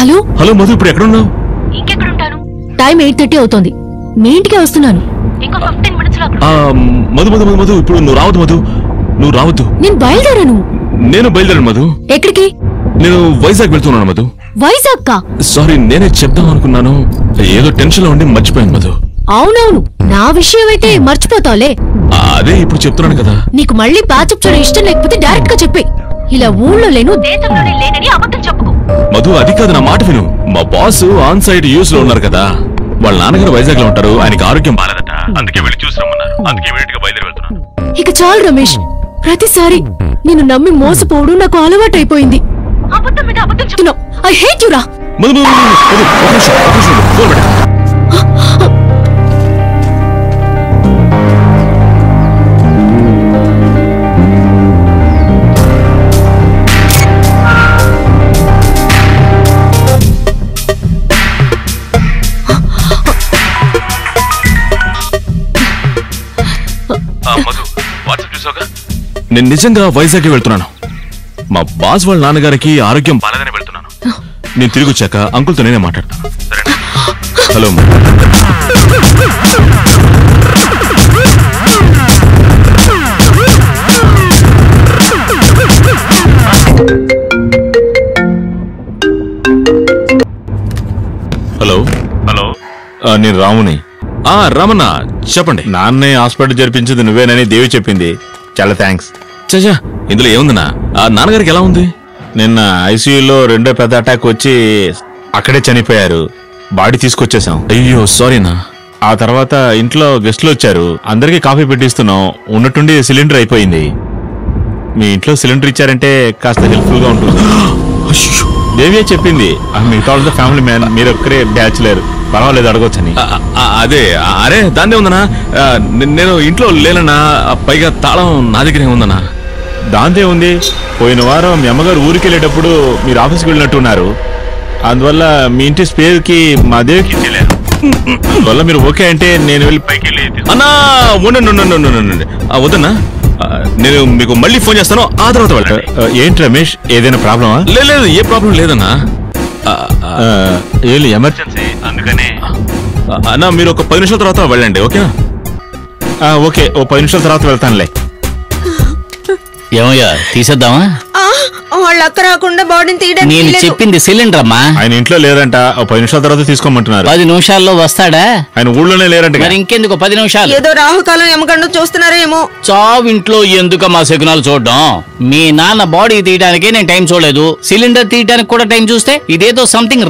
Hello hello Madhu, ఇప్పుడు ఎక్కడున్నావు? ఇంకెక్కడుంటాను? Time 8:30 అవుతోంది. మీ ఇంటికే వస్తున్నాను. ఇంకో 15 minutes లో. మధు మధు మధు మధు ఇప్పుడు నువ్వు రావద్దు మధు, నువ్వు రావద్దు. నేను బయలుదేరాను. నేను బయలుదేరాను మధు. ఎక్కడికి? నేను వైజాగ్ వెళ్తున్నాను మధు. వైజాగ్? సారీ, నేనే చెప్దాం అనుకున్నాను, ఏదో టెన్షన్ లో ఉండి మర్చిపోయాను మధు. అవునవును, నా విషయం అయితే మర్చిపోతావులే. అదే ఇప్పుడు చెప్తున్నాను కదా. నీకు మళ్ళీ ప్యాచప్ చేయడం ఇష్టం లేకపోతే డైరెక్ట్ గా చెప్పే. ఇలా ఊళ్ళో లేను, దేశంలోనే లేనని అబద్ధం చెప్పుకో. మధు అది కాదు, నా మాట విను. మా బాస్ ఆన్ సైట్ యూస్ లో ఉన్నారు కదా, వాళ్ళ నాన్నగారు వైజాగ్ లో ఉంటారు. ఆయనకి ఆరోగ్యం బాలేదట, అందుకే వెళ్ళి చూసి రమ్మన్నారు. అందుకే ఇమీడియట్ గా బయలుదేరి వెళ్తున్నాను. ఇక చాలు రమేష్, ప్రతిసారి నిన్ను నమ్మి మోసపోవడం నాకు అలవాటు అయిపోయింది. అబద్ధం మీద అబద్ధం చెప్తున్నావు. ఐ హేట్ యు రా. మధు మధు మధు ఒక నిమిషం ఫోన్ పెట్టు. నేను నిజంగా వైజాగ్ వెళ్తున్నాను. మా బాస్ వాళ్ళ నాన్నగారికి ఆరోగ్యం బాలేదని వెళ్తున్నాను. నేను తిరిగి వచ్చాక అంకుల్తో నేనే మాట్లాడతాను. హలో హలో హలో నేను రాముని. రామన్న చెప్పండి. నాన్నే హాస్పిటల్ జరిపించింది నువ్వేనని దేవి చెప్పింది. చాలా థ్యాంక్స్. చచ్చా, ఇందులో ఏముందన్నా? నాన్నగారికి ఎలా ఉంది? నిన్న ఐసీయూలో రెండో పెద్ద అటాక్ వచ్చి అక్కడే చనిపోయారు. బాడీ తీసుకొచ్చేసాం. అయ్యో సారీనా. ఆ తర్వాత ఇంట్లో గెస్ట్లు వచ్చారు, అందరికీ కాఫీ పెట్టిస్తున్నాం. ఉన్నట్టుండి సిలిండర్ అయిపోయింది. మీ ఇంట్లో సిలిండర్ ఇచ్చారంటే కాస్త హెల్ప్ఫుల్ గా ఉంటుంది. దేవియే చెప్పింది. మిగతా వాళ్ళతో ఫ్యామిలీ మ్యాన్, మీరు ఒక్కరే బ్యాచులర్, పర్వాలేదు అడగొచ్చని. అదే అరే దాన్నే ఉందనా, నేను ఇంట్లో లేనన్నా, పైగా తాళం నా దగ్గరే ఉందనా. దాంతే ఉంది. పోయిన వారం మీ అమ్మగారు ఊరికి వెళ్ళేటప్పుడు మీరు ఆఫీస్కి వెళ్ళినట్టున్నారు. అందువల్ల మీ ఇంటి స్పేర్ కి మా దేవికి అందువల్ల మీరు ఓకే అంటే నేను వెళ్ళి పైకి వెళ్ళి అన్నా ఉండండి. వద్దన్నా, నేను మీకు మళ్ళీ ఫోన్ చేస్తాను, ఆ తర్వాత వెళ్ళండి. ఏంటి రమేష్, ఏదైనా ప్రాబ్లమా? లేదు, ఏ ప్రాబ్లం లేదన్నా. ఎమర్జెన్సీ అందుకని. అన్నా మీరు ఒక 10 నిమిషాల తర్వాత వెళ్ళండి, ఓకేనా? ఓకే, ఓ 10 నిమిషాల తర్వాత వెళ్తానులే. ఏమయ్యా, తీసేద్దామా? వాళ్ళ అక్క రాకుండా బాడీని తీయడానికి నేను చెప్పింది సిలిండర్ అమ్మా. ఆయన ఇంట్లో లేరంట, ఓ 10 నిమిషాల తర్వాత తీసుకోమంటున్నారు. 10 నిమిషాల్లో వస్తాడా? ఆయన ఊళ్ళోనే లేరంట. మరి ఇంకెందుకు 10 నిమిషాలు? ఏదో రాహుకాలం యమగండం చూస్తున్నారేమో. చావు ఇంట్లో ఎందుకు మా శకునాలు చూడడం? మీ నాన్న బాడీ తీయడానికి నేను టైం చూడలేదు, సిలిండర్ తీయడానికి కూడా టైం చూస్తే ఇదేదో సంథింగ్